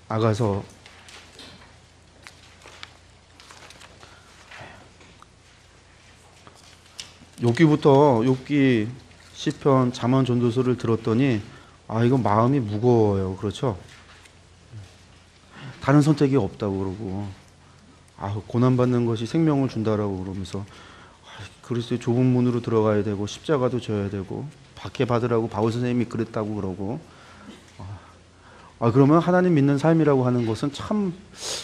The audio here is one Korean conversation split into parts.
아가서 욥기 시편 잠언 전도서를 들었더니 이거 마음이 무거워요. 그렇죠? 다른 선택이 없다고 그러고 고난받는 것이 생명을 준다라고 그러면서 그리스도의 좁은 문으로 들어가야 되고 십자가도 져야 되고 박해 받으라고 바울 선생님이 그랬다고 그러고 그러면 하나님 믿는 삶이라고 하는 것은 참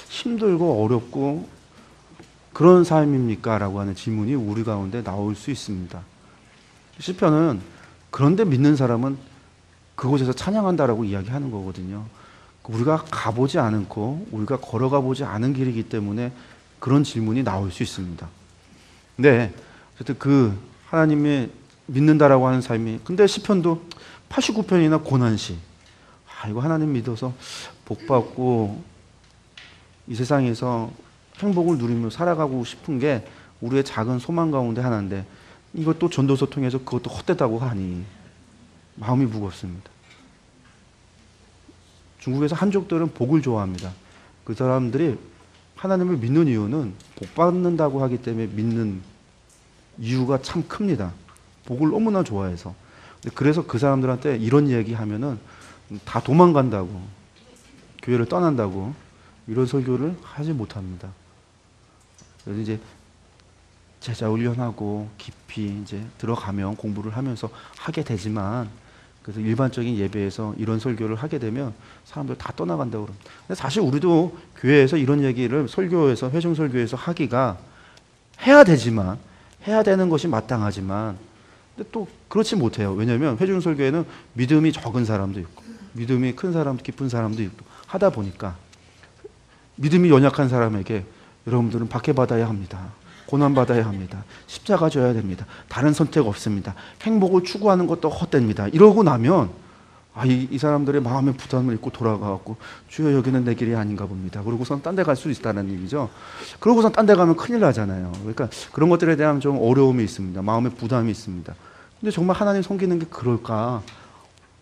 힘들고 어렵고 그런 삶입니까? 라고 하는 질문이 우리 가운데 나올 수 있습니다. 시편은 그런데 믿는 사람은 그곳에서 찬양한다라고 이야기하는 거거든요. 우리가 가보지 않고 우리가 걸어가 보지 않은 길이기 때문에 그런 질문이 나올 수 있습니다. 근데 어쨌든 하나님이 믿는다라고 하는 삶이 근데 시편도 89편이나 고난시 이거 하나님 믿어서 복 받고 이 세상에서 행복을 누리며 살아가고 싶은 게 우리의 작은 소망 가운데 하나인데 이것도 전도서 통해서 그것도 헛되다고 하니 마음이 무겁습니다. 중국에서 한족들은 복을 좋아합니다. 그 사람들이 하나님을 믿는 이유는 복 받는다고 하기 때문에 믿는 이유가 참 큽니다. 복을 너무나 좋아해서. 그래서 그 사람들한테 이런 얘기 하면은 다 도망간다고, 교회를 떠난다고 이런 설교를 하지 못합니다. 그래서 이제 제자 훈련하고 깊이 이제 들어가면 공부를 하면서 하게 되지만 그래서 일반적인 예배에서 이런 설교를 하게 되면 사람들 다 떠나간다고 그럽니다. 근데 사실 우리도 교회에서 이런 얘기를 설교에서 회중 설교에서 하기가 해야 되지만 해야 되는 것이 마땅하지만 근데 또 그렇지 못해요. 왜냐하면 회중 설교에는 믿음이 적은 사람도 있고 믿음이 큰 사람도 깊은 사람도 있고 하다 보니까 믿음이 연약한 사람에게 여러분들은 박해받아야 합니다. 고난받아야 합니다. 십자가 져야 됩니다. 다른 선택 없습니다. 행복을 추구하는 것도 헛됩니다. 이러고 나면 이 사람들의 마음의 부담을 잊고 돌아가고 주여 여기는 내 길이 아닌가 봅니다. 그러고선 딴 데 갈 수 있다는 얘기죠. 그러고선 딴 데 가면 큰일 나잖아요. 그러니까 그런 것들에 대한 좀 어려움이 있습니다. 마음의 부담이 있습니다. 근데 정말 하나님 섬기는 게 그럴까?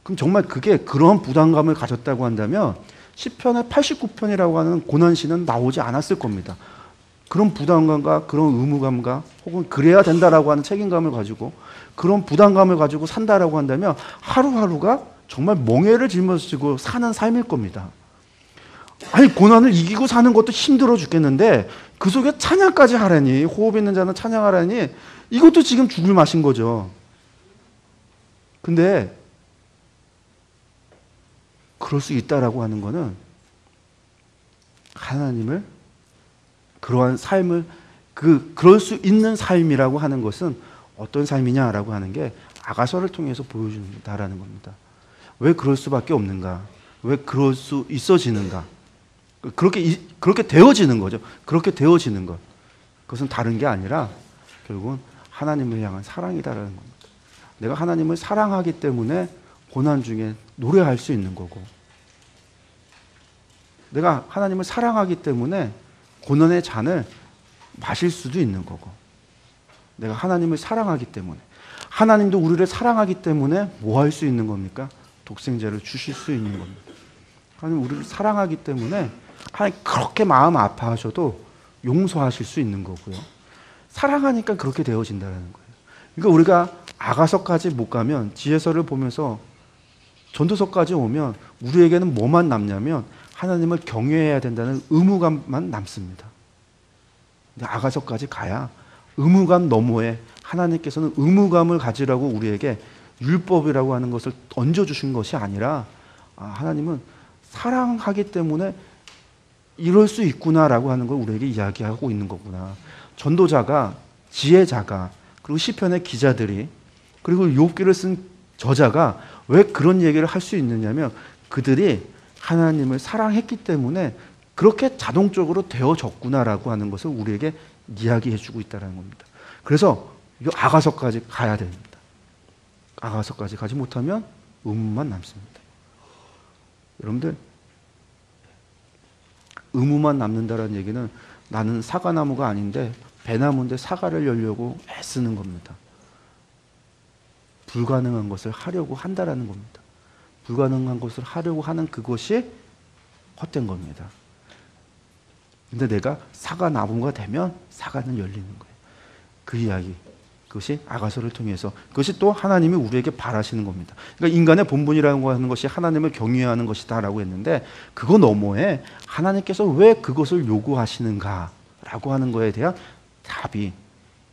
그럼 정말 그게 그런 부담감을 가졌다고 한다면 시편의 89편이라고 하는 고난시는 나오지 않았을 겁니다. 그런 부담감과 그런 의무감과 혹은 그래야 된다라고 하는 책임감을 가지고 그런 부담감을 가지고 산다라고 한다면 하루하루가 정말 멍에를 짊어지고 사는 삶일 겁니다. 고난을 이기고 사는 것도 힘들어 죽겠는데 그 속에 찬양까지 하라니 호흡 있는 자는 찬양하라니 이것도 지금 죽을 맛인 거죠. 근데 그럴 수 있다라고 하는 거는 하나님을 그러한 삶을 그럴 수 있는 삶이라고 하는 것은 어떤 삶이냐라고 하는 게 아가서를 통해서 보여준다라는 겁니다. 왜 그럴 수밖에 없는가? 왜 그럴 수 있어지는가? 그렇게 되어지는 거죠. 그렇게 되어지는 것. 그것은 다른 게 아니라 결국은 하나님을 향한 사랑이다라는 겁니다. 내가 하나님을 사랑하기 때문에 고난 중에 노래할 수 있는 거고 내가 하나님을 사랑하기 때문에 고난의 잔을 마실 수도 있는 거고 내가 하나님을 사랑하기 때문에 하나님도 우리를 사랑하기 때문에 뭐 할 수 있는 겁니까? 독생자를 주실 수 있는 겁니다. 하나님 우리를 사랑하기 때문에 하나님 그렇게 마음 아파하셔도 용서하실 수 있는 거고요. 사랑하니까 그렇게 되어진다는 거예요. 그러니까 우리가 아가서까지 못 가면 지혜서를 보면서 전도서까지 오면 우리에게는 뭐만 남냐면 하나님을 경외해야 된다는 의무감만 남습니다. 근데 아가서까지 가야 의무감 너머에 하나님께서는 의무감을 가지라고 우리에게 율법이라고 하는 것을 얹어주신 것이 아니라 하나님은 사랑하기 때문에 이럴 수 있구나라고 하는 걸 우리에게 이야기하고 있는 거구나. 전도자가 지혜자가 그리고 시편의 기자들이 그리고 욥기를 쓴 저자가 왜 그런 얘기를 할 수 있느냐면 그들이 하나님을 사랑했기 때문에 그렇게 자동적으로 되어졌구나라고 하는 것을 우리에게 이야기해 주고 있다는 겁니다. 그래서 이 아가서까지 가야 됩니다. 아가서까지 가지 못하면 의무만 남습니다. 여러분들 의무만 남는다는 얘기는 나는 사과나무가 아닌데 배나무인데 사과를 열려고 애쓰는 겁니다. 불가능한 것을 하려고 한다라는 겁니다. 불가능한 것을 하려고 하는 그것이 헛된 겁니다. 근데 내가 사과 나무가 되면 사과는 열리는 거예요. 그 이야기. 그것이 아가서를 통해서, 그것이 또 하나님이 우리에게 바라시는 겁니다. 그러니까 인간의 본분이라고 하는 것이 하나님을 경외하는 것이다 라고 했는데, 그거 너머에 하나님께서 왜 그것을 요구하시는가라고 하는 거에 대한 답이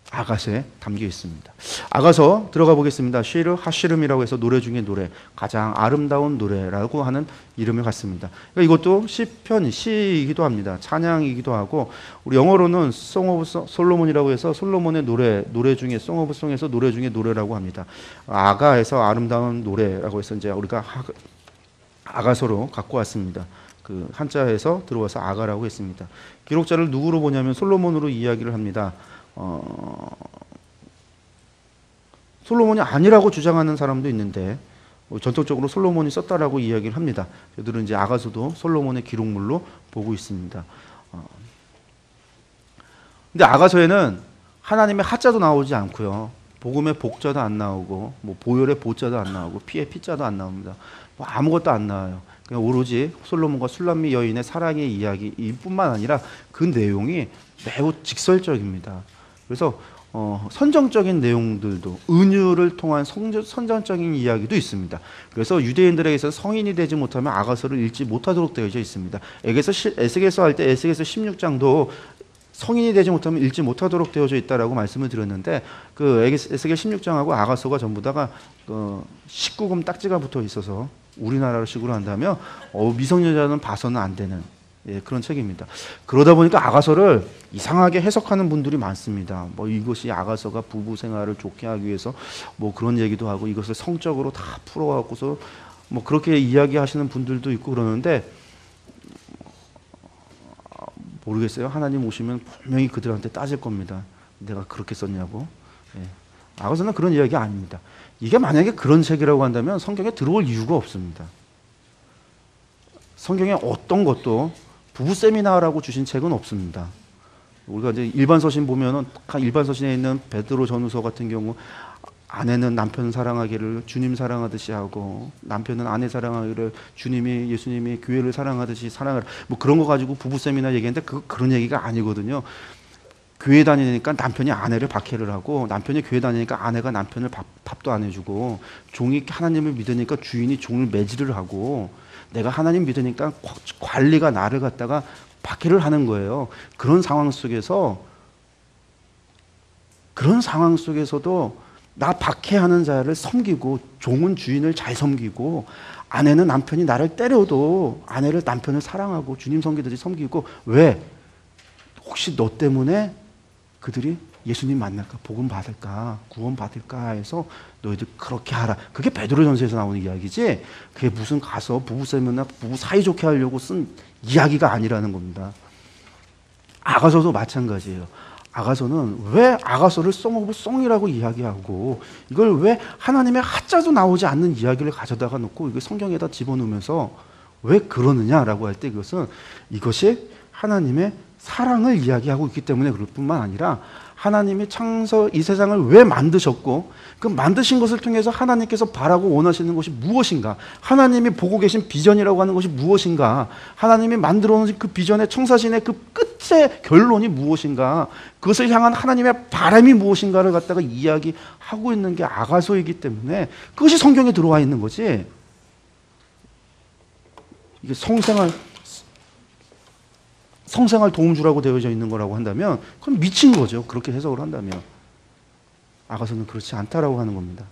아가서에 담겨 있습니다. 아가서 들어가 보겠습니다. 시르 하시름이라고 해서 노래 중에 노래, 가장 아름다운 노래라고 하는 이름을 갖습니다. 그러니까 이것도 시편, 시이기도 합니다. 찬양이기도 하고, 우리 영어로는 Song of Solomon이라고 해서 솔로몬의 노래 중에 Song of Song에서 노래 중에 노래라고 합니다. 아가에서 아름다운 노래라고 해서 이제 우리가 아가서로 갖고 왔습니다. 그 한자에서 들어와서 아가라고 했습니다. 기록자를 누구로 보냐면 솔로몬으로 이야기를 합니다. 솔로몬이 아니라고 주장하는 사람도 있는데 전통적으로 솔로몬이 썼다라고 이야기를 합니다. 저들은 이제 아가서도 솔로몬의 기록물로 보고 있습니다. 근데 아가서에는 하나님의 하자도 나오지 않고요, 복음의 복자도 안 나오고, 뭐 보혈의 보자도 안 나오고, 피의 피자도 안 나옵니다. 뭐 아무것도 안 나와요. 그냥 오로지 솔로몬과 술람미 여인의 사랑의 이야기뿐만 아니라 그 내용이 매우 직설적입니다. 그래서 선정적인 내용들도, 은유를 통한 선정적인 이야기도 있습니다. 그래서 유대인들에게서 성인이 되지 못하면 아가서를 읽지 못하도록 되어져 있습니다. 에스겔서 할 때 에스겔서 16장도 성인이 되지 못하면 읽지 못하도록 되어져 있다라고 말씀을 드렸는데, 그 에스겔 16장하고 아가서가 전부 다가 19금 딱지가 붙어 있어서 우리나라식으로 한다면 미성년자는 봐서는 안 되는, 예, 그런 책입니다. 그러다 보니까 아가서를 이상하게 해석하는 분들이 많습니다. 뭐 이것이 아가서가 부부 생활을 좋게 하기 위해서 뭐 그런 얘기도 하고, 이것을 성적으로 다 풀어갖고서 뭐 그렇게 이야기하시는 분들도 있고 그러는데, 모르겠어요. 하나님 오시면 분명히 그들한테 따질 겁니다. 내가 그렇게 썼냐고. 예. 아가서는 그런 이야기 아닙니다. 이게 만약에 그런 책이라고 한다면 성경에 들어올 이유가 없습니다. 성경에 어떤 것도 부부 세미나라고 주신 책은 없습니다. 우리가 이제 일반 서신 보면은, 일반 서신에 있는 베드로 전후서 같은 경우 아내는 남편 사랑하기를 주님 사랑하듯이 하고, 남편은 아내 사랑하기를 예수님이 교회를 사랑하듯이 사랑하라, 뭐 그런 거 가지고 부부 세미나 얘기했는데 그런 얘기가 아니거든요. 교회 다니니까 남편이 아내를 박해를 하고, 남편이 교회 다니니까 아내가 남편을 밥도 안 해주고, 종이 하나님을 믿으니까 주인이 종을 매질을 하고, 내가 하나님 믿으니까 관리가 나를 갖다가 박해를 하는 거예요. 그런 상황 속에서도 나 박해하는 자를 섬기고, 종은 주인을 잘 섬기고, 아내는 남편이 나를 때려도 아내를 남편을 사랑하고 주님 섬기듯이 섬기고, 왜? 혹시 너 때문에 그들이 예수님 만날까, 복음 받을까, 구원 받을까 해서 너희들 그렇게 하라. 그게 베드로전서에서 나오는 이야기지, 그게 무슨 가서 부부 세미나 부부 사이좋게 하려고 쓴 이야기가 아니라는 겁니다. 아가서도 마찬가지예요. 아가서는 왜 아가서를 Song of Song이라고 이야기하고, 이걸 왜 하나님의 하자도 나오지 않는 이야기를 가져다가 놓고 이거 성경에다 집어넣으면서 왜 그러느냐라고 할 때, 이것이 하나님의 사랑을 이야기하고 있기 때문에 그럴 뿐만 아니라, 하나님이 이 세상을 왜 만드셨고, 그 만드신 것을 통해서 하나님께서 바라고 원하시는 것이 무엇인가, 하나님이 보고 계신 비전이라고 하는 것이 무엇인가, 하나님이 만들어 놓은 그 비전의 청사진의 그 끝의 결론이 무엇인가, 그것을 향한 하나님의 바람이 무엇인가를 갖다가 이야기하고 있는 게 아가서이기 때문에 그것이 성경에 들어와 있는 거지. 이게 성생활 도움주라고 되어져 있는 거라고 한다면 그럼 미친 거죠. 그렇게 해석을 한다면. 아가서는 그렇지 않다라고 하는 겁니다.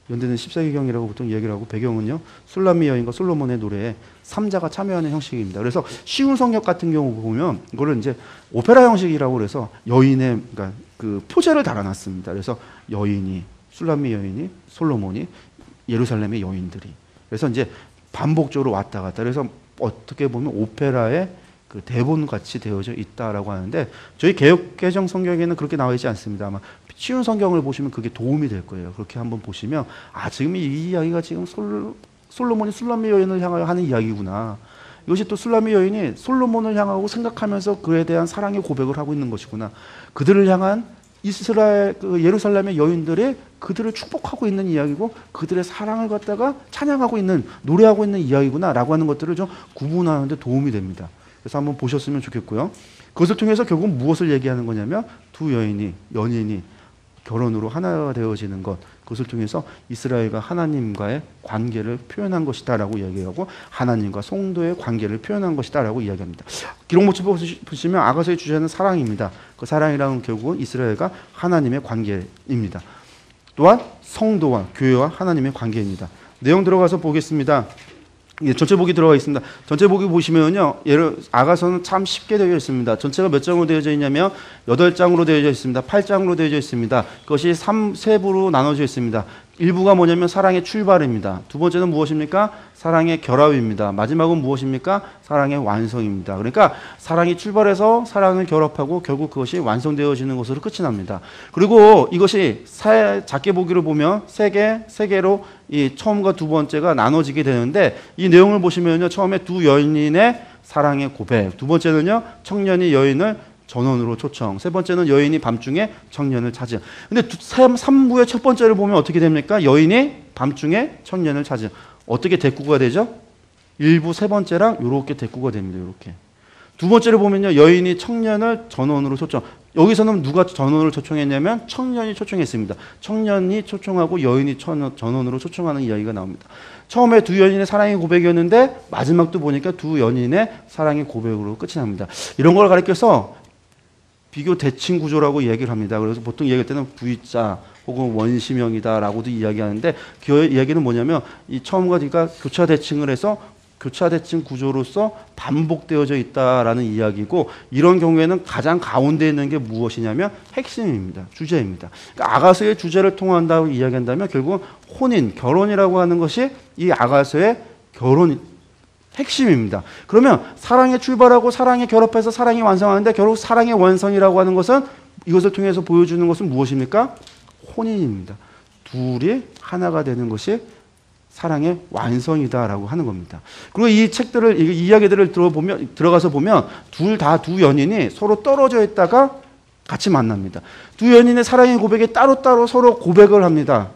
연대는 14기경이라고 보통 얘기를 하고, 배경은요 술람미 여인과 솔로몬의 노래에 3자가 참여하는 형식입니다. 그래서 쉬운 성역 같은 경우 보면 이거를 이제 오페라 형식이라고 그래서 그러니까 그 표제를 달아놨습니다. 그래서 술람미 여인이, 솔로몬이, 예루살렘의 여인들이, 그래서 이제 반복적으로 왔다 갔다, 그래서 어떻게 보면 오페라의 그 대본 같이 되어져 있다라고 하는데, 저희 개역 개정 성경에는 그렇게 나와 있지 않습니다. 아마 쉬운 성경을 보시면 그게 도움이 될 거예요. 그렇게 한번 보시면, 지금 이 이야기가 지금 솔로몬이 술람미 여인을 향하여 하는 이야기구나. 이것이 또 술람미 여인이 솔로몬을 향하고 생각하면서 그에 대한 사랑의 고백을 하고 있는 것이구나. 그들을 향한 이스라엘 예루살렘의 여인들이 그들을 축복하고 있는 이야기고 그들의 사랑을 갖다가 찬양하고 있는 노래하고 있는 이야기구나라고 하는 것들을 좀 구분하는 데 도움이 됩니다. 그래서 한번 보셨으면 좋겠고요. 그것을 통해서 결국 무엇을 얘기하는 거냐면 두 연인이 결혼으로 하나가 되어지는 것, 그것을 통해서 이스라엘과 하나님과의 관계를 표현한 것이다라고 이야기하고 하나님과 성도의 관계를 표현한 것이다라고 이야기합니다. 기록모집 보시면 아가서의 주제는 사랑입니다. 그 사랑이라는 결국은 이스라엘과 하나님의 관계입니다. 또한 성도와 교회와 하나님의 관계입니다. 내용 들어가서 보겠습니다. 전체 복이 들어가 있습니다. 전체 복이 보시면요, 아가서는 참 쉽게 되어 있습니다. 전체가 몇 장으로 되어져 있냐면 8장으로 되어져 있습니다. 8장으로 되어져 있습니다. 그것이 3세부로 나눠져 있습니다. 1부가 뭐냐면 사랑의 출발입니다. 두 번째는 무엇입니까? 사랑의 결합입니다. 마지막은 무엇입니까? 사랑의 완성입니다. 그러니까 사랑이 출발해서 사랑을 결합하고 결국 그것이 완성되어지는 것으로 끝이 납니다. 그리고 이것이 작게 보기로 보면 세 개로 이 처음과 두 번째가 나눠지게 되는데 이 내용을 보시면요, 처음에 두 여인의 사랑의 고백, 두 번째는요, 청년이 여인을 전원으로 초청, 세 번째는 여인이 밤중에 청년을 찾은. 근데 3부의 첫 번째를 보면 어떻게 됩니까? 여인이 밤중에 청년을 찾은. 어떻게 대꾸가 되죠? 1부 세 번째랑 이렇게 대꾸가 됩니다. 이렇게. 두 번째를 보면요, 여인이 청년을 전원으로 초청. 여기서는 누가 전원으로 초청했냐면 청년이 초청했습니다. 청년이 초청하고 여인이 전원으로 초청하는 이야기가 나옵니다. 처음에 두 연인의 사랑의 고백이었는데 마지막도 보니까 두 연인의 사랑의 고백으로 끝이 납니다. 이런 걸 가리켜서 비교 대칭 구조라고 얘기를 합니다. 그래서 보통 얘기할 때는 V자 혹은 원시명이다라고도 이야기하는데 그 이야기는 뭐냐면 이 처음과 뒤가 교차 대칭을 해서 교차 대칭 구조로서 반복되어져 있다라는 이야기고, 이런 경우에는 가장 가운데 있는 게 무엇이냐면 핵심입니다. 주제입니다. 그러니까 아가서의 주제를 통한다고 이야기한다면 결국은 혼인, 결혼이라고 하는 것이 이 아가서의 결혼 핵심입니다. 그러면 사랑에 출발하고 사랑에 결합해서 사랑이 완성하는데 결국 사랑의 완성이라고 하는 것은 이것을 통해서 보여주는 것은 무엇입니까? 혼인입니다. 둘이 하나가 되는 것이 사랑의 완성이다라고 하는 겁니다. 그리고 이 책들을, 이 이야기들을 들어가서 보면 두 연인이 서로 떨어져 있다가 같이 만납니다. 두 연인의 사랑의 고백에 따로따로 서로 고백을 합니다.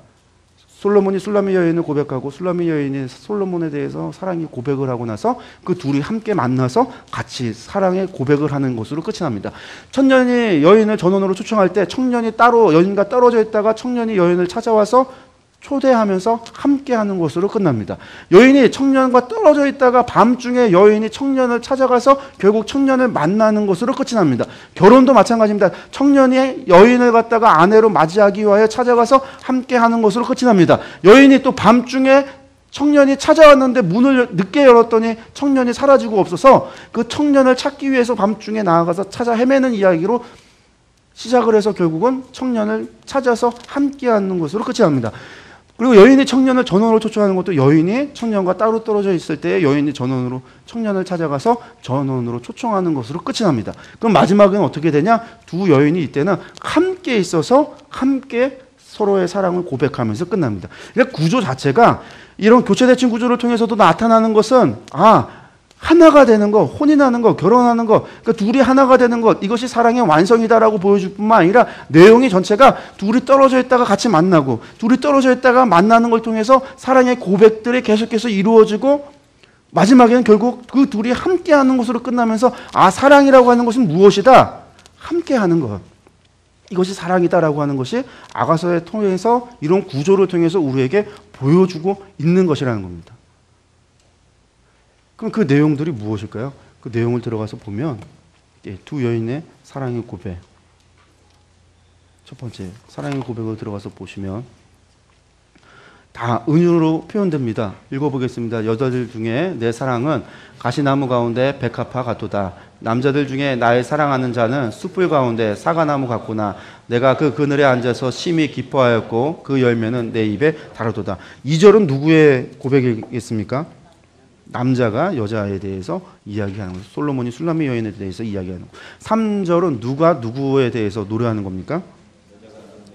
솔로몬이 술라미 여인을 고백하고 술라미 여인이 솔로몬에 대해서 사랑의 고백을 하고 나서 그 둘이 함께 만나서 같이 사랑의 고백을 하는 것으로 끝이 납니다. 청년이 여인을 전원으로 초청할 때 청년이 따로 여인과 떨어져 있다가 청년이 여인을 찾아와서 초대하면서 함께하는 것으로 끝납니다. 여인이 청년과 떨어져 있다가 밤중에 여인이 청년을 찾아가서 결국 청년을 만나는 것으로 끝이 납니다. 결혼도 마찬가지입니다. 청년이 여인을 갖다가 아내로 맞이하기 위하여 찾아가서 함께하는 것으로 끝이 납니다. 여인이 또 밤중에 청년이 찾아왔는데 문을 늦게 열었더니 청년이 사라지고 없어서 그 청년을 찾기 위해서 밤중에 나아가서 찾아 헤매는 이야기로 시작을 해서 결국은 청년을 찾아서 함께하는 것으로 끝이 납니다. 그리고 여인이 청년을 전원으로 초청하는 것도 여인이 청년과 따로 떨어져 있을 때 여인이 전원으로 청년을 찾아가서 전원으로 초청하는 것으로 끝이 납니다. 그럼 마지막은 어떻게 되냐? 두 여인이 이때는 함께 있어서 함께 서로의 사랑을 고백하면서 끝납니다. 그러니까 구조 자체가 이런 교체대칭 구조를 통해서도 나타나는 것은 하나가 되는 것, 혼인하는 것, 결혼하는 것, 그러니까 둘이 하나가 되는 것, 이것이 사랑의 완성이다라고 보여줄 뿐만 아니라 내용이 전체가 둘이 떨어져 있다가 같이 만나고 둘이 떨어져 있다가 만나는 걸 통해서 사랑의 고백들이 계속해서 이루어지고 마지막에는 결국 그 둘이 함께하는 것으로 끝나면서 사랑이라고 하는 것은 무엇이다? 함께하는 것. 이것이 사랑이다라고 하는 것이 아가서에 통해서 이런 구조를 통해서 우리에게 보여주고 있는 것이라는 겁니다. 그럼 그 내용들이 무엇일까요? 그 내용을 들어가서 보면 두 여인의 사랑의 고백, 첫 번째 사랑의 고백을 들어가서 보시면 다 은유로 표현됩니다. 읽어보겠습니다. 여자들 중에 내 사랑은 가시나무 가운데 백합화 같도다. 남자들 중에 나의 사랑하는 자는 숯불 가운데 사과나무 같구나. 내가 그 그늘에 앉아서 심히 기뻐하였고 그 열매는 내 입에 다르도다. 2절은 누구의 고백이겠습니까? 남자가 여자에 대해서 이야기하는 것. 솔로몬이 술라미 여인에 대해서 이야기하는 것. 3절은 누가 누구에 대해서 노래하는 겁니까?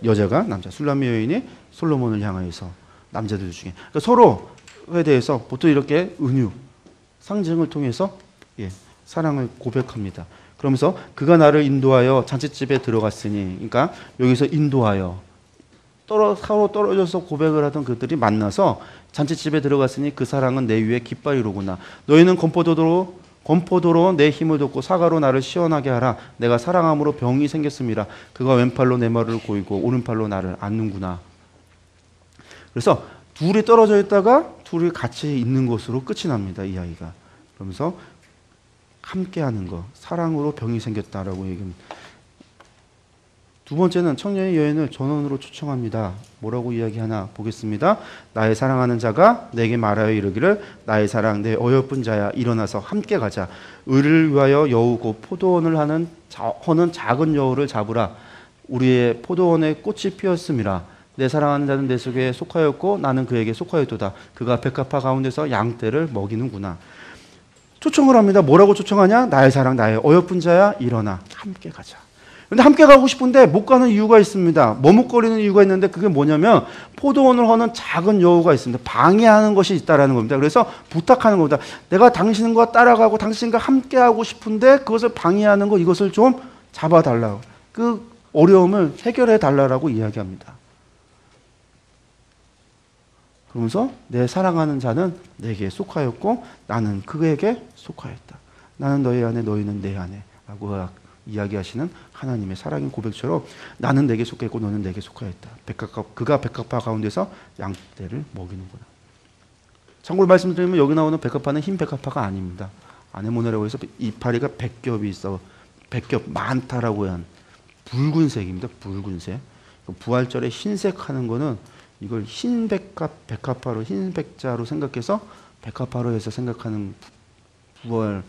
여자가 남자. 술라미 여인이 솔로몬을 향하여서 남자들 중에. 그러니까 서로에 대해서 보통 이렇게 은유, 상징을 통해서 사랑을 고백합니다. 그러면서 그가 나를 인도하여 잔치집에 들어갔으니, 그러니까 여기서 인도하여 서로 떨어져서 고백을 하던 그들이 만나서 잔치집에 들어갔으니 그 사랑은 내 위에 깃발이로구나. 너희는 건포도로 내 힘을 돋고 사과로 나를 시원하게 하라. 내가 사랑함으로 병이 생겼습니다. 그가 왼팔로 내 머리를 고이고 오른팔로 나를 안는구나. 그래서 둘이 떨어져 있다가 둘이 같이 있는 것으로 끝이 납니다. 이야기가. 그러면서 함께하는 것, 사랑으로 병이 생겼다라고 얘기합니다. 두 번째는 청년의 여인을 전원으로 초청합니다. 뭐라고 이야기하나 보겠습니다. 나의 사랑하는 자가 내게 말하여 이르기를 나의 사랑 내 어여쁜 자야 일어나서 함께 가자. 의를 위하여 여우고 포도원을 허는 작은 여우를 잡으라. 우리의 포도원에 꽃이 피었음이라. 내 사랑하는 자는 내 속에 속하였고 나는 그에게 속하였도다. 그가 백합화 가운데서 양떼를 먹이는구나. 초청을 합니다. 뭐라고 초청하냐? 나의 사랑 나의 어여쁜 자야 일어나 함께 가자. 근데 함께 가고 싶은데 못 가는 이유가 있습니다. 머뭇거리는 이유가 있는데 그게 뭐냐면 포도원을 허는 작은 여우가 있습니다. 방해하는 것이 있다라는 겁니다. 그래서 부탁하는 겁니다. 내가 당신과 따라가고 당신과 함께 하고 싶은데 그것을 방해하는 것, 이것을 좀 잡아달라고, 그 어려움을 해결해 달라고 이야기합니다. 그러면서 내 사랑하는 자는 내게 속하였고 나는 그에게 속하였다. 나는 너희 안에 너희는 내 안에 라고 이야기하시는 하나님의 사랑의 고백처럼 나는 내게 속했고 너는 내게 속하였다. 그가 백합화 가운데서 양떼를 먹이는구나. 참고로 말씀드리면 여기 나오는 백합화는 흰 백합화가 아닙니다. 아네모네라고 해서 이파리가 100겹이 있어 100겹 많다라고 한 붉은색입니다. 붉은색. 부활절에 흰색 하는 거는 이걸 흰 백합화로 흰 백자로 생각해서 백합화로 해서 생각하는 부활,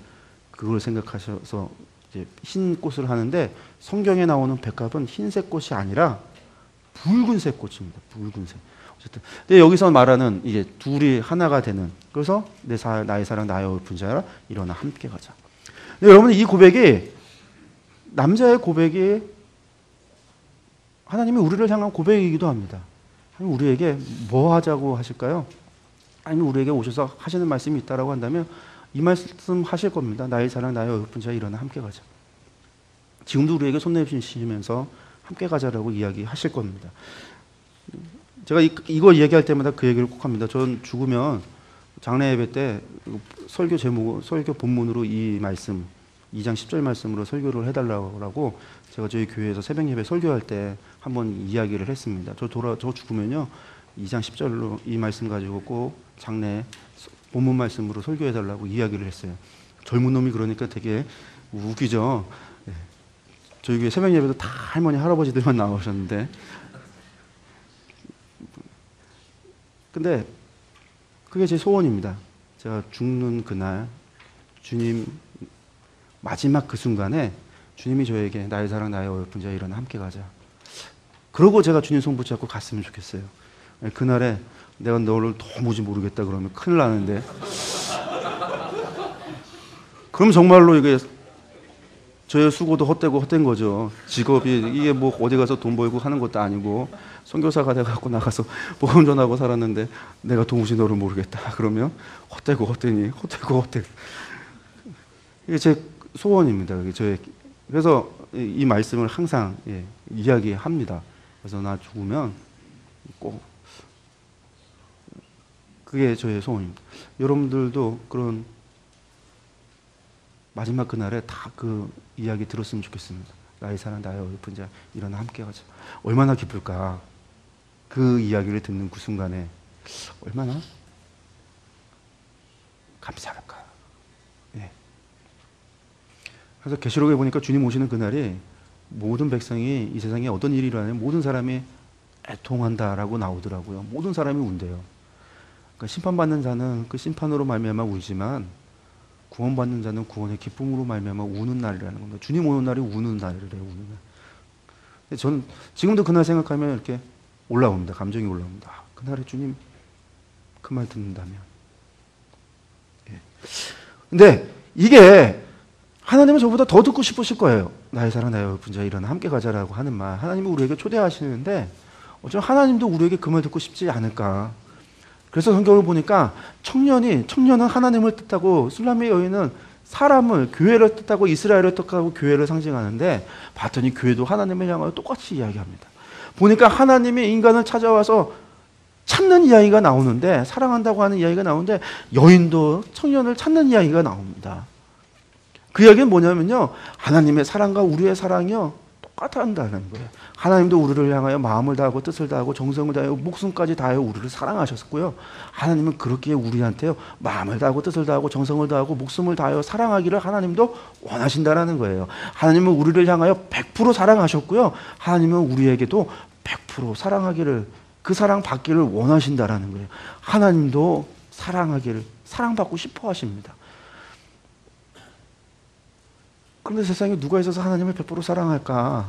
그걸 생각하셔서 이제 흰 꽃을 하는데 성경에 나오는 백합은 흰색 꽃이 아니라 붉은색 꽃입니다. 붉은색. 어쨌든 근데 여기서 말하는 이제 둘이 하나가 되는, 그래서 나의 사랑 나의 어여쁜 자라 일어나 함께 가자. 근데 여러분 이 고백이, 남자의 고백이 하나님이 우리를 향한 고백이기도 합니다. 하나님 우리에게 뭐 하자고 하실까요? 아니면 우리에게 오셔서 하시는 말씀이 있다라고 한다면 이 말씀 하실 겁니다. 나의 사랑 나의 어여쁜 자야 일어나 함께 가자. 지금도 우리에게 손 내주시면서 함께 가자라고 이야기하실 겁니다. 제가 이거 얘기할 때마다 그 얘기를 꼭 합니다. 전 죽으면 장례 예배 때 설교 제목, 설교 본문으로 이 말씀 2장 10절 말씀으로 설교를 해달라고 제가 저희 교회에서 새벽 예배 설교할 때 한번 이야기를 했습니다. 저 죽으면요 2장 10절로 이 말씀 가지고 꼭 장례 본문 말씀으로 설교해달라고 이야기를 했어요. 젊은 놈이 그러니까 되게 웃기죠. 네. 저희 교회 새벽 예배도 다 할머니 할아버지들만 나오셨는데, 근데 그게 제 소원입니다. 제가 죽는 그날 주님 마지막 그 순간에 주님이 저에게 나의 사랑 나의 어여쁜 자야 일어나 함께 가자. 그러고 제가 주님 손 붙잡고 갔으면 좋겠어요. 그날에 내가 너를 도무지 모르겠다 그러면 큰일 나는데, 그럼 정말로 이게 저의 수고도 헛된 거죠. 직업이 이게 뭐 어디 가서 돈 벌고 하는 것도 아니고 선교사가 돼갖고 나가서 복음 전하고 살았는데 내가 도무지 너를 모르겠다 그러면 헛되고 이게 제 소원입니다. 그래서 이 말씀을 항상 이야기합니다. 그래서 나 죽으면 꼭 그게 저의 소원입니다. 여러분들도 그런 마지막 그날에 다 그 이야기 들었으면 좋겠습니다. 나의 사랑 나의 어여쁜 자 일어나 함께 가자. 얼마나 기쁠까. 그 이야기를 듣는 그 순간에 얼마나 감사할까. 예. 그래서 계시록에 보니까 주님 오시는 그날이 모든 백성이 이 세상에 어떤 일이 일어나면 모든 사람이 애통한다라고 나오더라고요. 모든 사람이 운대요. 그러니까 심판받는 자는 그 심판으로 말미암아 울지만 구원받는 자는 구원의 기쁨으로 말미암아 우는 날이라는 겁니다. 주님 오는 날이 우는 날이래요. 우는 날. 근데 저는 지금도 그날 생각하면 이렇게 올라옵니다. 감정이 올라옵니다. 그날에 주님 그 말 듣는다면. 예. 근데 이게 하나님은 저보다 더 듣고 싶으실 거예요. 나의 사랑 나의 어여쁜 자 일어나 함께 가자라고 하는 말. 하나님은 우리에게 초대하시는데 어쩌면 하나님도 우리에게 그 말 듣고 싶지 않을까. 그래서 성경을 보니까 청년은 하나님을 뜻하고 술람의 여인은 사람을, 교회를 뜻하고 이스라엘을 뜻하고 교회를 상징하는데 봤더니 교회도 하나님을 향하여 똑같이 이야기합니다. 보니까 하나님이 인간을 찾아와서 찾는 이야기가 나오는데, 사랑한다고 하는 이야기가 나오는데 여인도 청년을 찾는 이야기가 나옵니다. 그 이야기는 뭐냐면요, 하나님의 사랑과 우리의 사랑이요 똑같다는 거예요. 하나님도 우리를 향하여 마음을 다하고 뜻을 다하고 정성을 다하고 목숨까지 다하여 우리를 사랑하셨고요, 하나님은 그렇게 우리한테요 마음을 다하고 뜻을 다하고 정성을 다하고 목숨을 다하여 사랑하기를 하나님도 원하신다라는 거예요. 하나님은 우리를 향하여 100% 사랑하셨고요, 하나님은 우리에게도 100% 사랑하기를, 그 사랑 받기를 원하신다라는 거예요. 하나님도 사랑하기를, 사랑받고 싶어 하십니다. 그런데 세상에 누가 있어서 하나님을 100% 사랑할까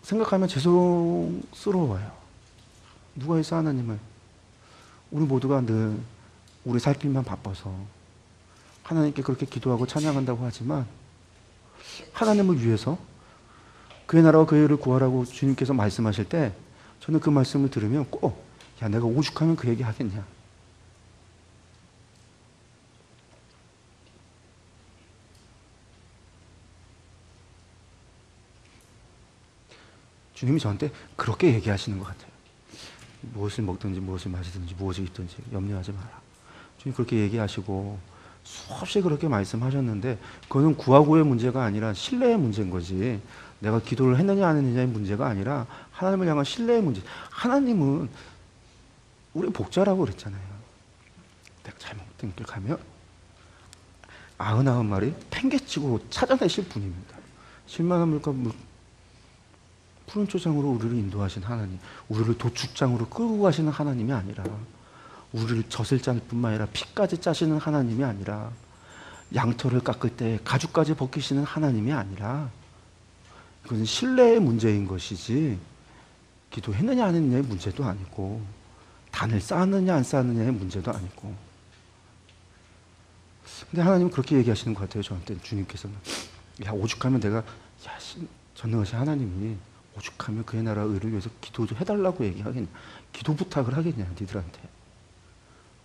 생각하면 죄송스러워요. 누가 있어 하나님을. 우리 모두가 늘 우리 살필만 바빠서 하나님께 그렇게 기도하고 찬양한다고 하지만, 하나님을 위해서 그의 나라와 그의 의를 구하라고 주님께서 말씀하실 때 저는 그 말씀을 들으면 꼭, 야, 내가 오죽하면 그 얘기 하겠냐. 주님이 저한테 그렇게 얘기하시는 것 같아요. 무엇을 먹든지 무엇을 마시든지 무엇을 입든지 염려하지 마라. 주님 그렇게 얘기하시고 수없이 그렇게 말씀하셨는데, 그거는 구하고의 문제가 아니라 신뢰의 문제인 거지, 내가 기도를 했느냐 안 했느냐의 문제가 아니라 하나님을 향한 신뢰의 문제. 하나님은 우리 복자라고 그랬잖아요. 내가 잘못된 길 가면 99마리 팽개치고 찾아내실 분입니다. 실만한 물과 푸른 초장으로 우리를 인도하신 하나님, 우리를 도축장으로 끌고 가시는 하나님이 아니라, 우리를 젖을 짤 뿐만 아니라 피까지 짜시는 하나님이 아니라, 양털을 깎을 때 가죽까지 벗기시는 하나님이 아니라, 그것은 신뢰의 문제인 것이지 기도했느냐 안 했느냐의 문제도 아니고, 단을 쌓았느냐 안 쌓았느냐의 문제도 아니고. 근데 하나님은 그렇게 얘기하시는 것 같아요. 저한테 주님께서는, 야, 오죽하면 내가, 야, 전능하신 하나님이 오죽하면 그의 나라 의를 위해서 기도 좀 해달라고 얘기하겠냐, 기도 부탁을 하겠냐 니들한테.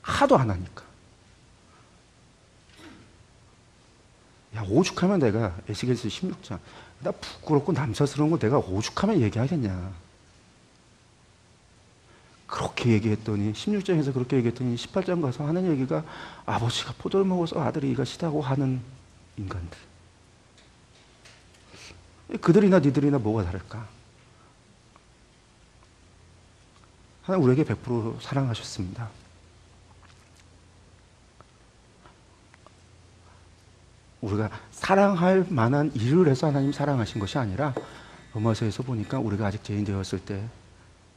하도 안 하니까. 야, 오죽하면 내가, 에스겔서 16장, 나 부끄럽고 남사스러운 거 내가 오죽하면 얘기하겠냐. 그렇게 얘기했더니, 16장에서 그렇게 얘기했더니 18장 가서 하는 얘기가, 아버지가 포도를 먹어서 아들이 이가 시다고 하는 인간들. 그들이나 니들이나 뭐가 다를까? 하나님 우리에게 100% 사랑하셨습니다. 우리가 사랑할 만한 일을 해서 하나님 사랑하신 것이 아니라, 로마서에서 보니까 우리가 아직 죄인 되었을 때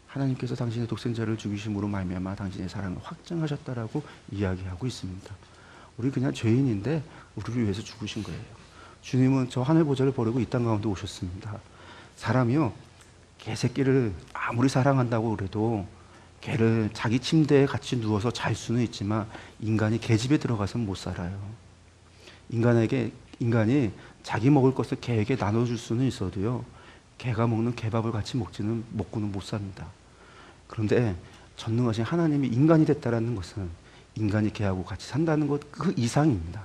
하나님께서 당신의 독생자를 죽이심으로 말미암아 당신의 사랑을 확증하셨다라고 이야기하고 있습니다. 우리 그냥 죄인인데 우리를 위해서 죽으신 거예요. 주님은 저 하늘 보좌를 버리고 이 땅 가운데 오셨습니다. 사람이요, 개새끼를 아무리 사랑한다고 그래도 개를 자기 침대에 같이 누워서 잘 수는 있지만, 인간이 개집에 들어가서는 못 살아요. 인간이 자기 먹을 것을 개에게 나눠줄 수는 있어도요, 개가 먹는 개밥을 같이 먹고는 못 삽니다. 그런데 전능하신 하나님이 인간이 됐다라는 것은 인간이 개하고 같이 산다는 것 그 이상입니다.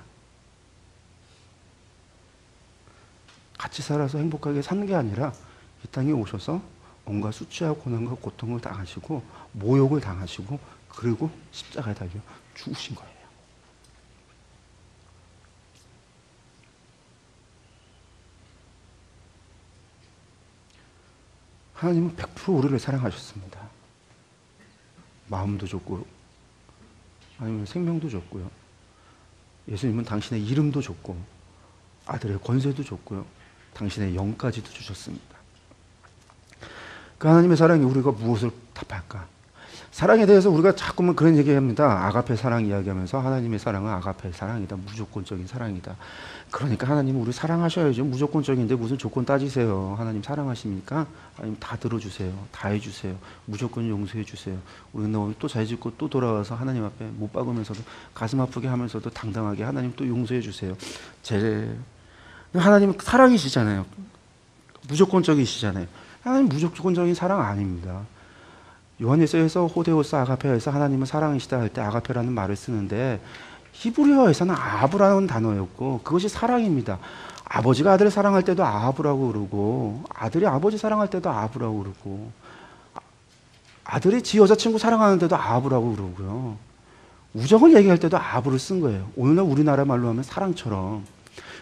같이 살아서 행복하게 사는 게 아니라 이 땅에 오셔서 온갖 수치와 고난과 고통을 당하시고 모욕을 당하시고, 그리고 십자가에 달려 죽으신 거예요. 하나님은 100% 우리를 사랑하셨습니다. 마음도 줬고, 아니면 생명도 줬고요. 예수님은 당신의 이름도 줬고, 아들의 권세도 줬고요. 당신의 영까지도 주셨습니다. 그 하나님의 사랑이 우리가 무엇을 답할까? 사랑에 대해서 우리가 자꾸만 그런 얘기합니다. 아가페 사랑 이야기하면서 하나님의 사랑은 아가페 사랑이다. 무조건적인 사랑이다. 그러니까 하나님은 우리 사랑하셔야죠. 무조건적인데 무슨 조건 따지세요. 하나님 사랑하십니까? 하나님 다 들어주세요. 다 해주세요. 무조건 용서해 주세요. 우리는 오늘 또 잘 짓고 또 돌아와서 하나님 앞에 못 박으면서도, 가슴 아프게 하면서도 당당하게 하나님 또 용서해 주세요. 하나님은 사랑이시잖아요. 무조건적이시잖아요. 하나님 무조건적인 사랑 아닙니다. 요한일서에서 호데오스 아가페에서 하나님은 사랑이시다 할 때 아가페라는 말을 쓰는데, 히브리어에서는 아하브라는 단어였고 그것이 사랑입니다. 아버지가 아들을 사랑할 때도 아하브라고 그러고 아들이 아버지 사랑할 때도 아하브라고 그러고 아들이 지 여자친구 사랑하는데도 아하브라고 그러고요. 우정을 얘기할 때도 아하브를 쓴 거예요. 오늘날 우리나라 말로 하면 사랑처럼.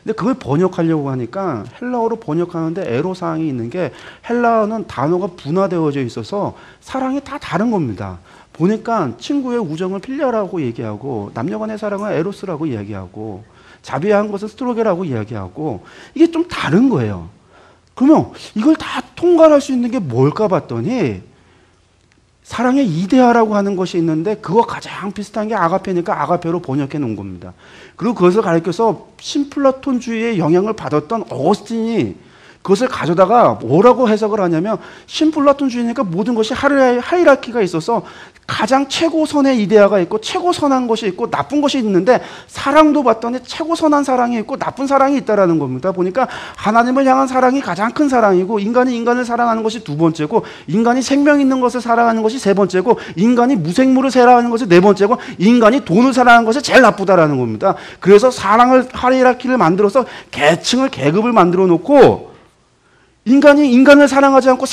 근데 그걸 번역하려고 하니까 헬라어로 번역하는데 애로사항이 있는 게 헬라어는 단어가 분화되어져 있어서 사랑이 다 다른 겁니다. 보니까 친구의 우정을 필리아라고 얘기하고 남녀간의 사랑은 에로스라고 이야기하고 자비한 것은 스트로게라고 이야기하고 이게 좀 다른 거예요. 그러면 이걸 다 통괄할 수 있는 게 뭘까 봤더니 사랑의 이데아라고 하는 것이 있는데 그거 가장 비슷한 게 아가페니까 아가페로 번역해 놓은 겁니다. 그리고 그것을 가리켜서 신플라톤주의의 영향을 받았던 어거스틴이 그것을 가져다가 뭐라고 해석을 하냐면 신플라톤주의니까 모든 것이 하이라키가 있어서 가장 최고선의 이데아가 있고 최고선한 것이 있고 나쁜 것이 있는데 사랑도 봤더니 최고선한 사랑이 있고 나쁜 사랑이 있다라는 겁니다. 보니까 하나님을 향한 사랑이 가장 큰 사랑이고 인간이 인간을 사랑하는 것이 두 번째고 인간이 생명 있는 것을 사랑하는 것이 세 번째고 인간이 무생물을 사랑하는 것이 네 번째고 인간이 돈을 사랑하는 것이 제일 나쁘다라는 겁니다. 그래서 사랑을 하이라키를 만들어서 계층을 계급을 만들어 놓고 인간이 인간을 사랑하지 않고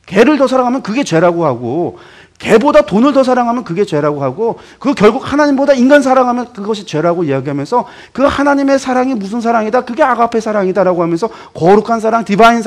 개를 더 사랑하면 그게 죄라고 하고 개보다 돈을 더 사랑하면 그게 죄라고 하고 그 결국 하나님보다 인간 사랑하면 그것이 죄라고 이야기하면서 그 하나님의 사랑이 무슨 사랑이다? 그게 아가페 사랑이다라고 하면서 거룩한 사랑, 디바인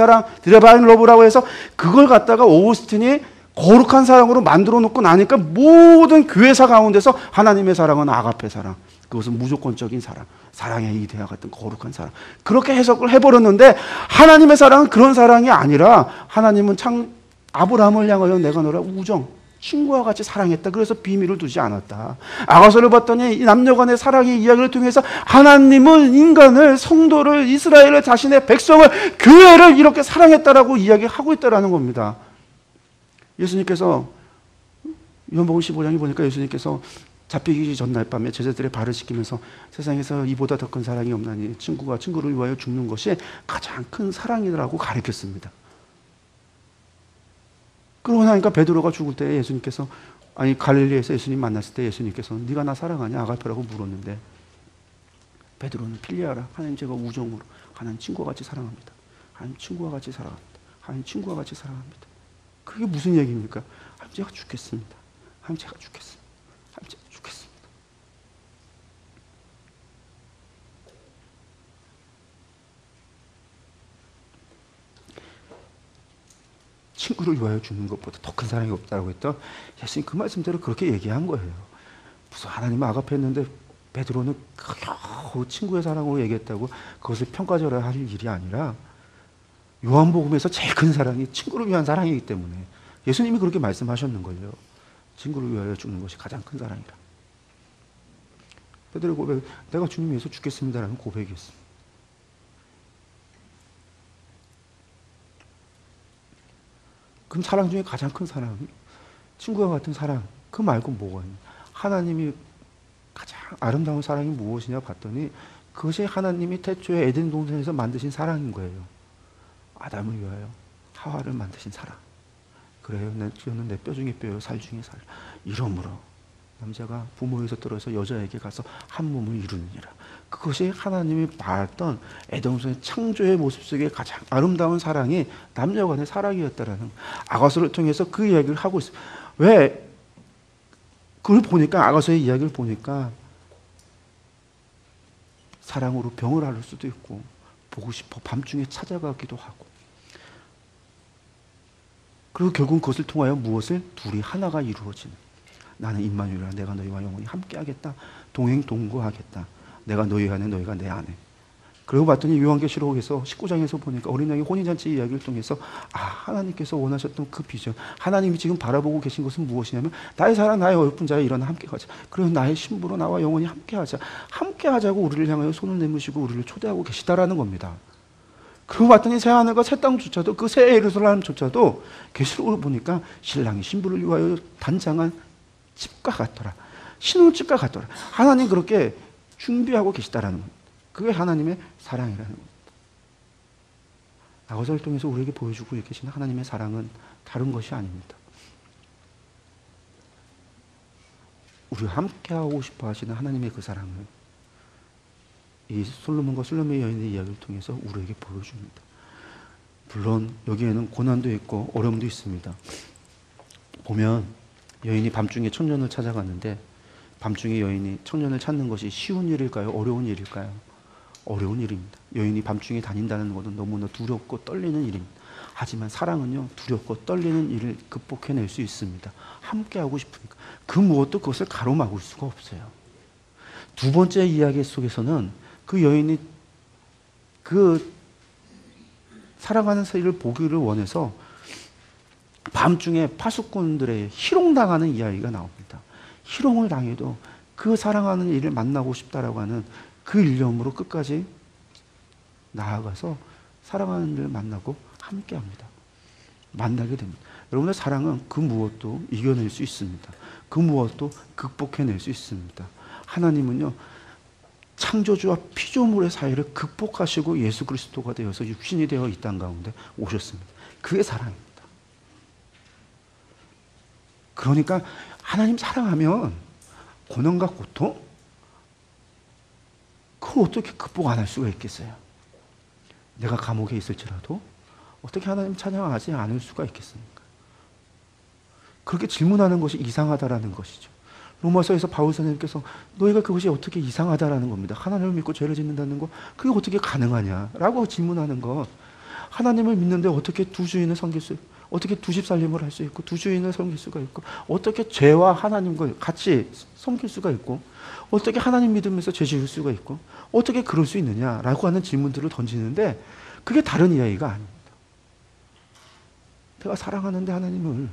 러브라고 해서 그걸 갖다가 오거스틴이 거룩한 사랑으로 만들어 놓고 나니까 모든 교회사 가운데서 하나님의 사랑은 아가페 사랑, 그것은 무조건적인 사랑, 사랑의 이데아 같은 거룩한 사랑, 그렇게 해석을 해버렸는데 하나님의 사랑은 그런 사랑이 아니라 하나님은 참 아브라함을 향하여 내가 너를 우정, 친구와 같이 사랑했다. 그래서 비밀을 두지 않았다. 아가서를 봤더니 이 남녀간의 사랑의 이야기를 통해서 하나님은 인간을, 성도를, 이스라엘을, 자신의 백성을, 교회를 이렇게 사랑했다라고 이야기하고 있다라는 겁니다. 예수님께서 요한복음 15장에 보니까 예수님께서 잡히기 전날 밤에 제자들의 발을 씻기면서 세상에서 이보다 더 큰 사랑이 없나니 친구가 친구를 위하여 죽는 것이 가장 큰 사랑이라고 가르쳤습니다. 그러고 나니까 베드로가 죽을 때 예수님께서 갈릴리에서 예수님 만났을 때 예수님께서 네가 나 사랑하냐 아가페라고 물었는데 베드로는 필리아라, 하나님 제가 우정으로 하나님 친구와 같이 사랑합니다. 하나님 친구와 같이 사랑합니다. 하나님 친구와 같이 사랑합니다. 그게 무슨 얘기입니까? 하나님 제가 죽겠습니다. 하나님 제가 죽겠습니다. 하나님 제가 죽겠습니다. 친구를 위하여 죽는 것보다 더 큰 사랑이 없다고 했던 예수님 그 말씀대로 그렇게 얘기한 거예요. 무슨 하나님을 아가페했는데 베드로는 겨우 친구의 사랑으로 얘기했다고 그것을 평가절하 할 일이 아니라 요한복음에서 제일 큰 사랑이 친구를 위한 사랑이기 때문에 예수님이 그렇게 말씀하셨는 거예요. 친구를 위하여 죽는 것이 가장 큰 사랑이라. 베드로의 고백, 내가 주님 위해서 죽겠습니다라는 고백이었습니다. 그럼 사랑 중에 가장 큰 사랑, 친구와 같은 사랑, 그 말고 뭐가 있냐? 하나님이 가장 아름다운 사랑이 무엇이냐 봤더니 그것이 하나님이 태초에 에덴 동산에서 만드신 사랑인 거예요. 아담을 위하여 하와를 만드신 사랑. 그래요. 저는 내 뼈 중에 뼈요, 살 중에 살. 이러므로 남자가 부모에서 떨어져 여자에게 가서 한 몸을 이루느니라. 그것이 하나님이 말했던 에덴의 창조의 모습 속에 가장 아름다운 사랑이 남녀 간의 사랑이었다라는 아가서를 통해서 그 이야기를 하고 있어요. 왜? 그걸 보니까 아가서의 이야기를 보니까 사랑으로 병을 앓을 수도 있고 보고 싶어 밤중에 찾아가기도 하고 그리고 결국 그것을 통하여 무엇을? 둘이 하나가 이루어지는 나는 임마누엘이라 내가 너희와 영원히 함께하겠다. 동행동거하겠다. 내가 너희 안에 너희가 내 안에. 그러고 봤더니 요한계시록에서 19장에서 보니까 어린 양의 혼인잔치 이야기를 통해서 하나님께서 원하셨던 그 비전, 하나님이 지금 바라보고 계신 것은 무엇이냐면 나의 사랑 나의 어여쁜 자여 일어나 함께 가자. 그리고 나의 신부로 나와 영원히 함께 하자. 함께 하자고 우리를 향하여 손을 내미시고 우리를 초대하고 계시다라는 겁니다. 그러고 봤더니 새 하늘과 새 땅조차도 그 새 예루살렘조차도 계시록을 보니까 신랑이 신부를 위하여 단장한 집과 같더라. 신혼집과 같더라. 하나님 그렇게 준비하고 계시다라는 겁니다. 그게 하나님의 사랑이라는 겁니다. 아가서를 통해서 우리에게 보여주고 계신 하나님의 사랑은 다른 것이 아닙니다. 우리와 함께하고 싶어 하시는 하나님의 그 사랑을 이 솔로몬과 술레미의 여인의 이야기를 통해서 우리에게 보여줍니다. 물론 여기에는 고난도 있고 어려움도 있습니다. 보면 여인이 밤중에 청년을 찾아갔는데 밤중에 여인이 청년을 찾는 것이 쉬운 일일까요? 어려운 일일까요? 어려운 일입니다. 여인이 밤중에 다닌다는 것은 너무나 두렵고 떨리는 일입니다. 하지만 사랑은요, 두렵고 떨리는 일을 극복해낼 수 있습니다. 함께하고 싶으니까. 그 무엇도 그것을 가로막을 수가 없어요. 두 번째 이야기 속에서는 그 여인이 그 살아가는 사이를 보기를 원해서 밤중에 파수꾼들의 희롱당하는 이야기가 나옵니다. 희롱을 당해도 그 사랑하는 이를 만나고 싶다라고 하는 그 일념으로 끝까지 나아가서 사랑하는 이를 만나고 함께합니다. 만나게 됩니다. 여러분의 사랑은 그 무엇도 이겨낼 수 있습니다. 그 무엇도 극복해낼 수 있습니다. 하나님은요, 창조주와 피조물의 사이를 극복하시고 예수 그리스도가 되어서 육신이 되어 이 땅 가운데 오셨습니다. 그게 사랑입니다. 그러니까 하나님 사랑하면 고난과 고통? 그걸 어떻게 극복 안 할 수가 있겠어요? 내가 감옥에 있을지라도 어떻게 하나님 찬양하지 않을 수가 있겠습니까? 그렇게 질문하는 것이 이상하다라는 것이죠. 로마서에서 바울 선생님께서 너희가 그것이 어떻게 이상하다라는 겁니다. 하나님을 믿고 죄를 짓는다는 거 그게 어떻게 가능하냐라고 질문하는 것. 하나님을 믿는데 어떻게 두 주인을 섬길 수, 어떻게 두 집 살림을 할 수 있고 두 주인을 섬길 수가 있고 어떻게 죄와 하나님과 같이 섬길 수가 있고 어떻게 하나님 믿으면서 죄 지을 수가 있고 어떻게 그럴 수 있느냐라고 하는 질문들을 던지는데 그게 다른 이야기가 아닙니다. 내가 사랑하는데 하나님을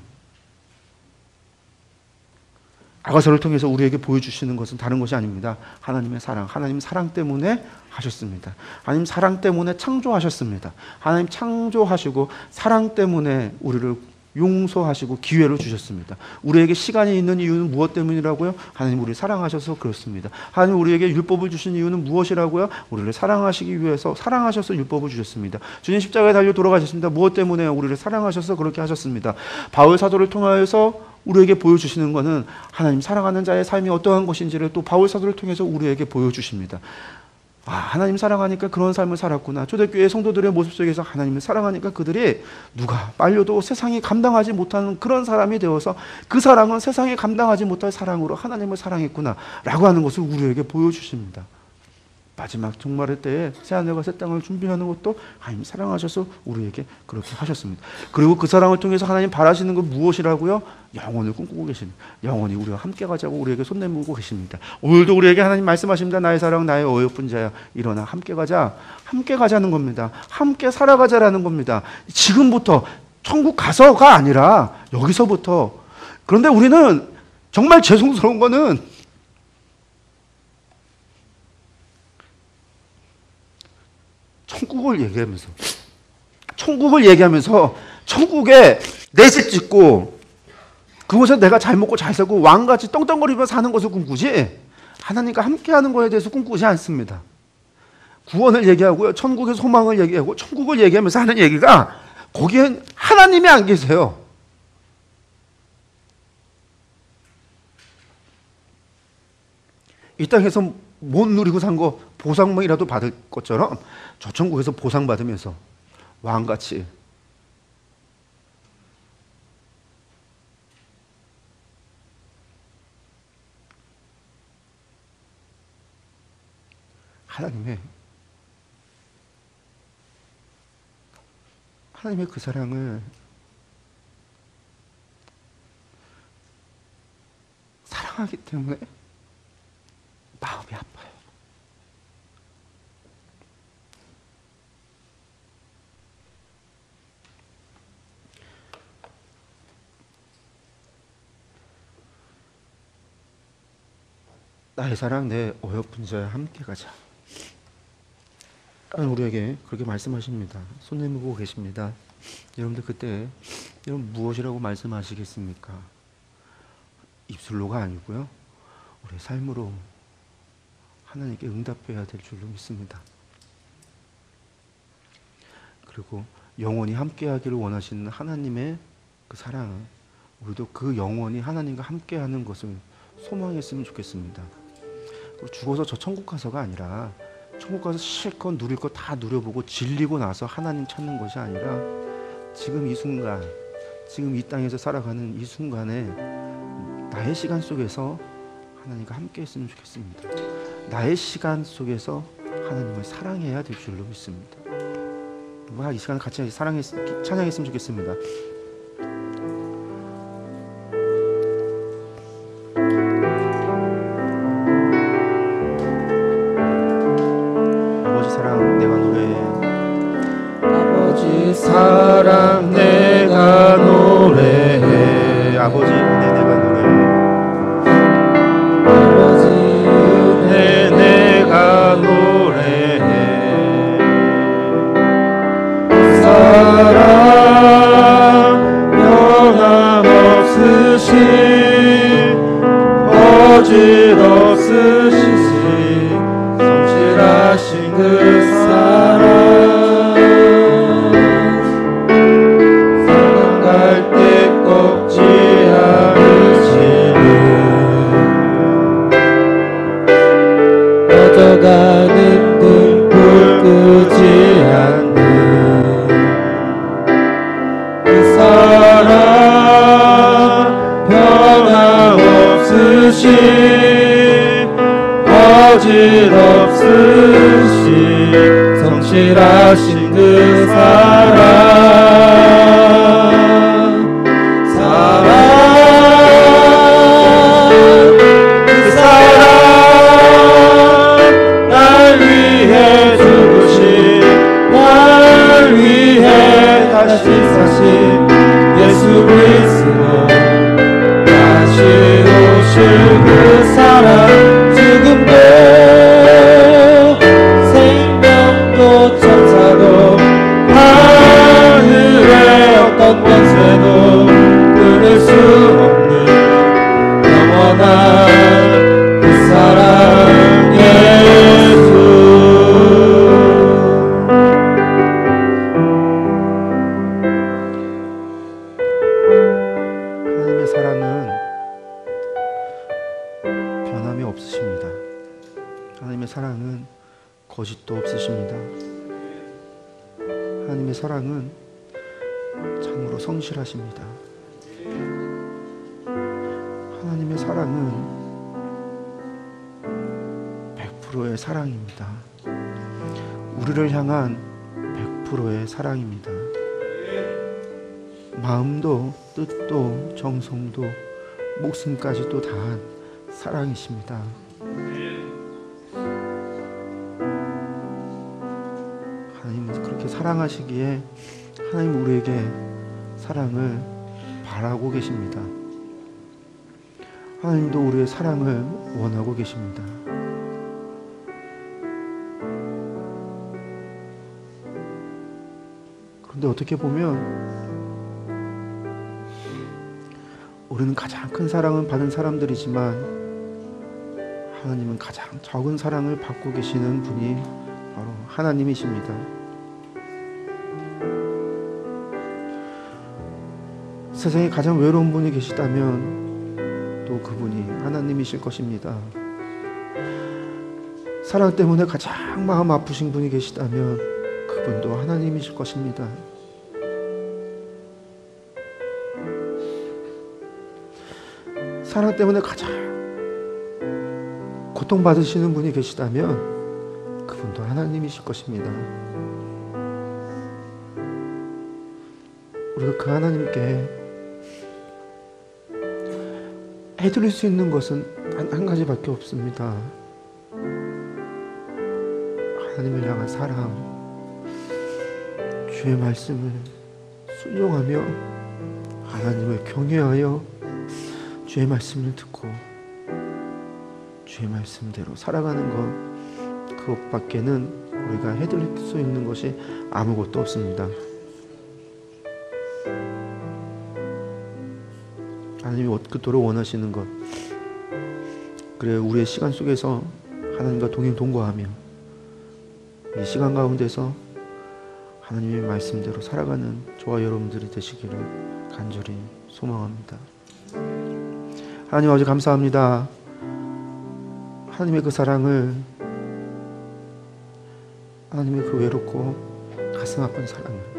아가서를 통해서 우리에게 보여주시는 것은 다른 것이 아닙니다. 하나님의 사랑, 하나님 사랑 때문에 하셨습니다. 하나님 사랑 때문에 창조하셨습니다. 하나님 창조하시고 사랑 때문에 우리를 용서하시고 기회를 주셨습니다. 우리에게 시간이 있는 이유는 무엇 때문이라고요? 하나님 우리를 사랑하셔서 그렇습니다. 하나님 우리에게 율법을 주신 이유는 무엇이라고요? 우리를 사랑하시기 위해서 사랑하셔서 율법을 주셨습니다. 주님 십자가에 달려 돌아가셨습니다. 무엇 때문에요? 우리를 사랑하셔서 그렇게 하셨습니다. 바울 사도를 통하여서 우리에게 보여주시는 것은 하나님 사랑하는 자의 삶이 어떠한 것인지를 또 바울 사도를 통해서 우리에게 보여주십니다. 아, 하나님 사랑하니까 그런 삶을 살았구나. 초대교회 성도들의 모습 속에서 하나님을 사랑하니까 그들이 누가 빨려도 세상이 감당하지 못하는 그런 사람이 되어서 그 사랑은 세상이 감당하지 못할 사랑으로 하나님을 사랑했구나 라고 하는 것을 우리에게 보여주십니다. 마지막 종말의 때에 새하늘과 새 땅을 준비하는 것도 하나님 사랑하셔서 우리에게 그렇게 하셨습니다. 그리고 그 사랑을 통해서 하나님 바라시는 건 무엇이라고요? 영원을 꿈꾸고 계십니다. 영원히 우리와 함께 가자고 우리에게 손 내밀고 계십니다. 오늘도 우리에게 하나님 말씀하십니다. 나의 사랑 나의 어여쁜 자야 일어나 함께 가자. 함께 가자는 겁니다. 함께 살아가자라는 겁니다. 지금부터 천국 가서가 아니라 여기서부터. 그런데 우리는 정말 죄송스러운 거는 천국을 얘기하면서 천국에 내 집 짓고 그곳에 내가 잘 먹고 잘 살고 왕같이 떵떵거리며 사는 것을 꿈꾸지 하나님과 함께하는 것에 대해서 꿈꾸지 않습니다. 구원을 얘기하고요, 천국의 소망을 얘기하고 천국을 얘기하면서 하는 얘기가 거기엔 하나님이 안 계세요. 이 땅에서 못 누리고 산 거 보상이라도 받을 것처럼 저 천국에서 보상받으면서 왕같이 하나님의 그 사랑을 사랑하기 때문에 마음이 아파요. 나의 사랑 내 어여쁜 자와 함께 가자. 우리에게 그렇게 말씀하십니다. 손 내밀고 계십니다. 여러분들 그때 여러분 무엇이라고 말씀하시겠습니까? 입술로가 아니고요, 우리의 삶으로 하나님께 응답해야 될 줄로 믿습니다. 그리고 영원히 함께하기를 원하시는 하나님의 그 사랑은 우리도 그 영원히 하나님과 함께하는 것을 소망했으면 좋겠습니다. 죽어서 저 천국 가서가 아니라 천국 가서 실컷 누릴 거 다 누려보고 질리고 나서 하나님 찾는 것이 아니라 지금 이 순간, 지금 이 땅에서 살아가는 이 순간에 나의 시간 속에서 하나님과 함께 했으면 좋겠습니다. 나의 시간 속에서 하나님을 사랑해야 될 줄로 믿습니다. 이 시간 같이 찬양했으면 좋겠습니다. 아버지 사랑 내가 노래해. 아버지 사랑 내가 노래해. 아버지 은혜 내가 노래해. 아버지 은혜 내가 노래해. 사랑 변함없으신 거짓없으신 성실하신 그 사랑 사랑갈 때 꺾지 않으시는 꺼져가는 등불 끄지 않는 그 사랑 변함없으신 거짓없으신 성실하신 그 사랑 그 사랑 날 위해 죽으신 날 위해 다시 사신 예수 그리스도 다시 오실 그 사랑 지금도 생명도 천사도 하늘의 어떤 권세도 끊을 수 없는 영원한 그 사랑 예수. 하나님의 사랑은 변함이 없으십니다. 하나님의 사랑은 거짓도 없으십니다. 하나님의 사랑은 참으로 성실하십니다. 하나님의 사랑은 100%의 사랑입니다. 우리를 향한 100%의 사랑입니다. 마음도 뜻도 정성도 목숨까지도 다한 사랑이십니다. 하나님은 그렇게 사랑하시기에 하나님 우리에게 사랑을 바라고 계십니다. 하나님도 우리의 사랑을 원하고 계십니다. 그런데 어떻게 보면 우리는 가장 큰 사랑을 받은 사람들이지만 하나님은 가장 적은 사랑을 받고 계시는 분이 바로 하나님이십니다. 세상에 가장 외로운 분이 계시다면 또 그분이 하나님이실 것입니다. 사랑 때문에 가장 마음 아프신 분이 계시다면 그분도 하나님이실 것입니다. 사랑 때문에 가장 고통받으시는 분이 계시다면 그분도 하나님이실 것입니다. 우리가 그 하나님께 해드릴 수 있는 것은 한 가지밖에 없습니다. 하나님을 향한 사랑, 주의 말씀을 순종하며 하나님을 경외하여 주의 말씀을 듣고 주의 말씀대로 살아가는 것, 그것밖에는 우리가 해드릴 수 있는 것이 아무것도 없습니다. 하나님이 그토록 원하시는 것, 그래 우리의 시간 속에서 하나님과 동행동거하며 이 시간 가운데서 하나님의 말씀대로 살아가는 저와 여러분들이 되시기를 간절히 소망합니다. 하나님 아버지 감사합니다. 하나님의 그 사랑을, 하나님의 그 외롭고 가슴 아픈 사랑을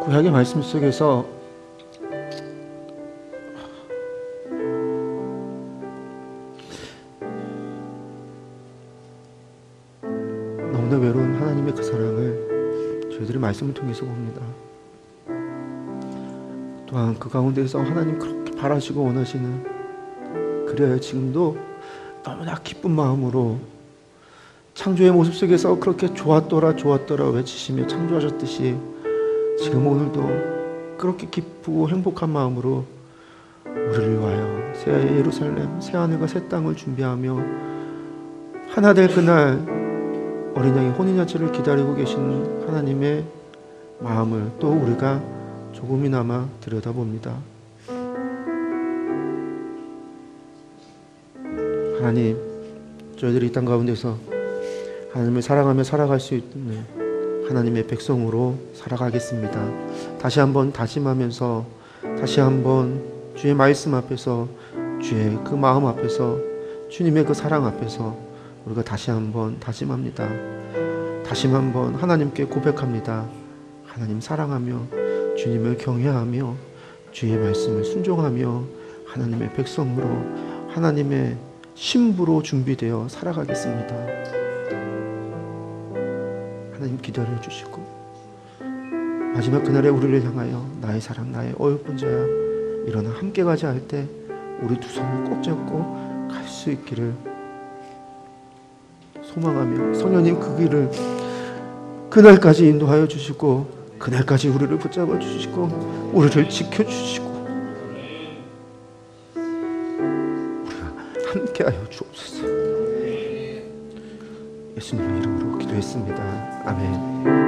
구약의 말씀 속에서 너무나 외로운 하나님의 그 사랑을 저희들이 말씀을 통해서 봅니다. 또한 그 가운데서 하나님 그렇게 바라시고 원하시는, 그래야 지금도 너무나 기쁜 마음으로 창조의 모습 속에서 그렇게 좋았더라 좋았더라 외치시며 창조하셨듯이 지금 오늘도 그렇게 기쁘고 행복한 마음으로 우리를 위하여 새 예루살렘, 새 하늘과 새 땅을 준비하며 하나 될 그날 어린 양의 혼인잔치를 기다리고 계신 하나님의 마음을 또 우리가 조금이나마 들여다봅니다. 하나님, 저희들이 이 땅 가운데서 하나님을 사랑하며 살아갈 수 있는 하나님의 백성으로 살아가겠습니다. 다시 한번 다짐하면서, 다시 한번 주의 말씀 앞에서, 주의 그 마음 앞에서, 주님의 그 사랑 앞에서 우리가 다시 한번 다짐합니다. 다시 한번 하나님께 고백합니다. 하나님 사랑하며 주님을 경외하며 주의 말씀을 순종하며 하나님의 백성으로, 하나님의 신부로 준비되어 살아가겠습니다. 하나님 기다려 주시고 마지막 그날에 우리를 향하여 나의 사랑, 나의 어여쁜 자야 일어나 함께 가자 할 때 우리 두 손을 꼭 잡고 갈 수 있기를 소망하며 성령님 그 길을 그날까지 인도하여 주시고 그날까지 우리를 붙잡아 주시고 우리를 지켜주시고 우리가 함께하여 주옵소서. 예수님의 이름으로 기도했습니다. 아멘.